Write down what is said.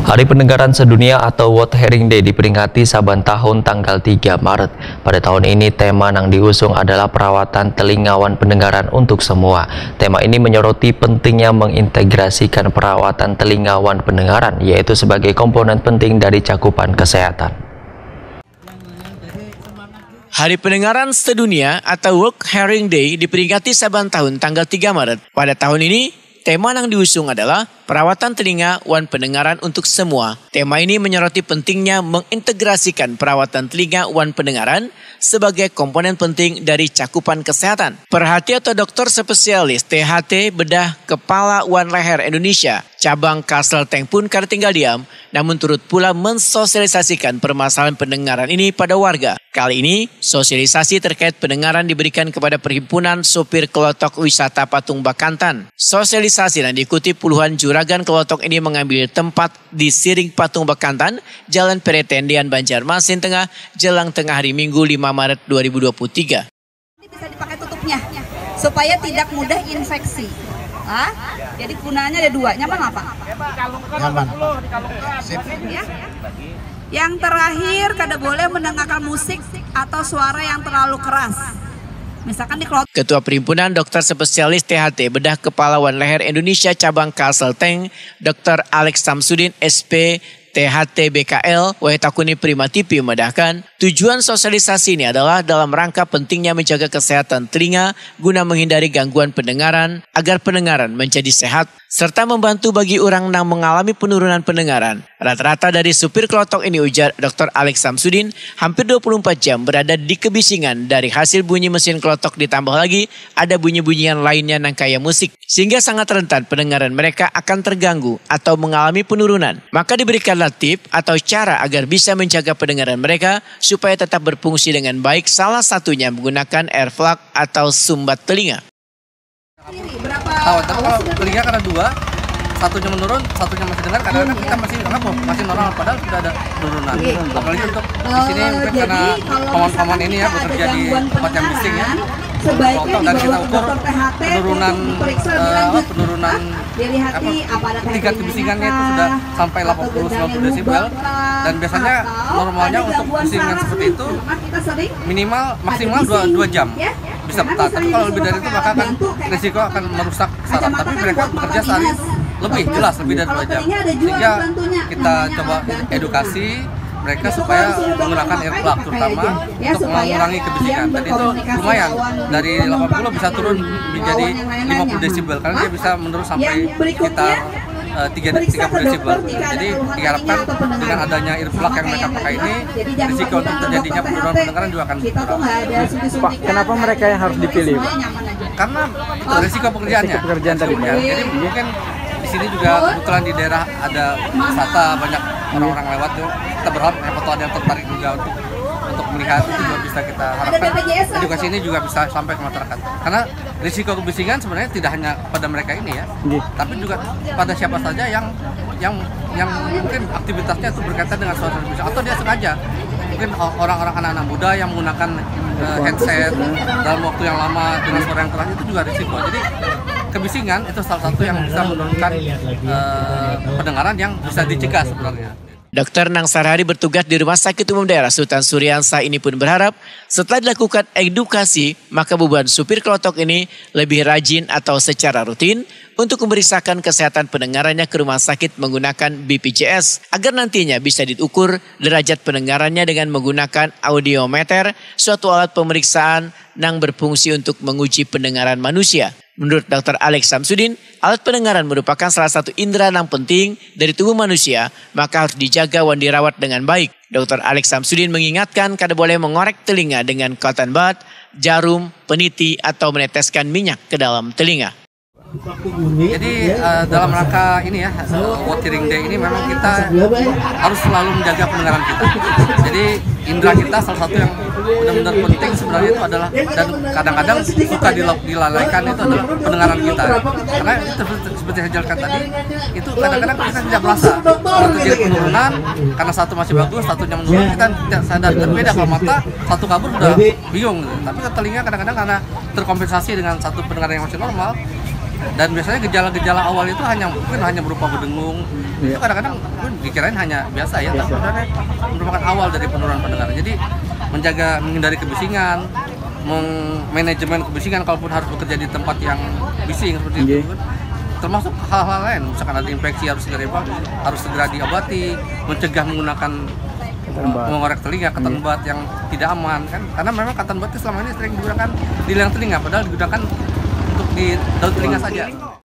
Hari Pendengaran Sedunia atau World Hearing Day diperingati saban tahun tanggal 3 Maret. Pada tahun ini tema yang diusung adalah perawatan telinga wan pendengaran untuk semua. Tema ini menyoroti pentingnya mengintegrasikan perawatan telinga wan pendengaran, yaitu sebagai komponen penting dari cakupan kesehatan. Hari Pendengaran Sedunia atau World Hearing Day diperingati saban tahun tanggal 3 Maret. Pada tahun ini, tema yang diusung adalah perawatan telinga wan pendengaran untuk semua. Tema ini menyoroti pentingnya mengintegrasikan perawatan telinga wan pendengaran sebagai komponen penting dari cakupan kesehatan. Perhati atau dokter spesialis THT bedah kepala wan leher Indonesia cabang Kalselteng pun kada tinggal diam, namun turut pula mensosialisasikan permasalahan pendengaran ini pada warga. Kali ini, sosialisasi terkait pendengaran diberikan kepada Perhimpunan Sopir Kelotok Wisata Patung Bakantan. Sosialisasi yang diikuti puluhan juragan kelotok ini mengambil tempat di Siring Patung Bakantan, Jalan Peretendian Banjarmasin Tengah, jelang tengah hari Minggu 5 Maret 2023. Ini bisa dipakai tutupnya, supaya tidak mudah infeksi. Jadi gunanya ada dua, nyaman apa? Nyaman. Ya. Yang terakhir, kada boleh mendengarkan musik atau suara yang terlalu keras. Misalkan di kelotok. Ketua Perhimpunan Dokter Spesialis THT Bedah Kepala Wan Leher Indonesia Cabang Kalselteng, Dr. Alex Samsudin SP THT BKL Waitakuni Prima TV memedahkan tujuan sosialisasi ini adalah dalam rangka pentingnya menjaga kesehatan telinga guna menghindari gangguan pendengaran agar pendengaran menjadi sehat serta membantu bagi orang yang mengalami penurunan pendengaran. Rata-rata dari supir kelotok ini, ujar Dr. Alex Samsudin, hampir 24 jam berada di kebisingan dari hasil bunyi mesin kelotok, ditambah lagi ada bunyi-bunyian lainnya yang kayak musik sehingga sangat rentan pendengaran mereka akan terganggu atau mengalami penurunan. Maka diberikanlah tip atau cara agar bisa menjaga pendengaran mereka supaya tetap berfungsi dengan baik, salah satunya menggunakan earplug atau sumbat telinga. Tahu, tapi kalau telinga karena dua, satunya menurun, satunya masih dengar, kadang-kadang kita masih normal, padahal sudah ada penurunan. Apalagi untuk di sini mungkin karena paman-paman ini ya bekerja di tempat yang bising ya. Dan kita ukur penurunan tingkat kebisingannya itu sudah sampai 80-90 desibel, dan biasanya normalnya untuk bisingan seperti itu maksimal 2 jam bisa bertahan. Tapi kalau lebih dari itu maka akan risiko akan merusak saraf. Tapi mereka bekerja sehari lebih dari 2 jam, sehingga kita coba edukasi mereka supaya menggunakan earplug terutama untuk mengurangi kebisingan. Dan itu lumayan, dari 80 bisa turun menjadi 50 desibel karena dia bisa menurun sampai sekitar 30 desibel. Jadi diharapkan dengan adanya earplug yang mereka pakai ini, risiko untuk terjadinya penurunan pendengaran juga akan berkurang. Pak, kenapa mereka yang harus dipilih, Pak? Karena itu risiko pekerjaannya. Pekerjaan tadi, Pak. Jadi mungkin di sini juga kebetulan di daerah ada wisata, banyak orang-orang lewat tuh. Kita berharap ada yang tertarik juga untuk melihat, itu juga bisa kita harapkan edukasi ini juga bisa sampai ke masyarakat. Karena risiko kebisingan sebenarnya tidak hanya pada mereka ini ya, tapi juga pada siapa saja yang mungkin aktivitasnya itu berkaitan dengan suara bising atau dia sengaja. Mungkin orang-orang anak-anak muda yang menggunakan headset dalam waktu yang lama dengan suara yang keras, itu juga risiko. Jadi kebisingan itu salah satu yang bisa menurunkan pendengaran yang bisa dicegah sebenarnya. Dr. Nang Sarhari bertugas di Rumah Sakit Umum Daerah Sultan Suriansah ini pun berharap setelah dilakukan edukasi, maka beban supir kelotok ini lebih rajin atau secara rutin untuk memeriksakan kesehatan pendengarannya ke rumah sakit menggunakan BPJS agar nantinya bisa diukur derajat pendengarannya dengan menggunakan audiometer, suatu alat pemeriksaan yang berfungsi untuk menguji pendengaran manusia. Menurut Dr. Alex Samsudin, alat pendengaran merupakan salah satu indera yang penting dari tubuh manusia, maka harus dijaga dan dirawat dengan baik. Dr. Alex Samsudin mengingatkan kada boleh mengorek telinga dengan cotton bud, jarum, peniti, atau meneteskan minyak ke dalam telinga. Jadi dalam rangka ini ya, World Hearing Day ini memang kita harus selalu menjaga pendengaran kita. Jadi indera kita salah satu yang benar-benar penting sebenarnya itu adalah, dan kadang-kadang suka dilalaikan, itu adalah pendengaran kita. Karena itu seperti saya jelaskan tadi, itu kadang-kadang kita tidak merasa kalau terjadi penurunan karena satu masih bagus, satunya menurun, kita tidak sadar. Berbeda kalau mata satu kabur sudah bingung, tapi telinga kadang-kadang karena terkompensasi dengan satu pendengaran yang masih normal, Dan biasanya gejala-gejala awal itu mungkin hanya berupa berdengung. Itu kadang-kadang dikirain hanya biasa ya, tapi sebenarnya merupakan awal dari penurunan pendengaran. Jadi menghindari kebisingan, manajemen kebisingan kalaupun harus bekerja di tempat yang bising seperti itu kan. Termasuk hal-hal lain, misalkan ada infeksi harus segera diobati, mencegah menggunakan mengorek telinga, cotton bud yang tidak aman kan, karena memang cotton bud selama ini sering digunakan di liang telinga, padahal digunakan untuk di daun telinga saja.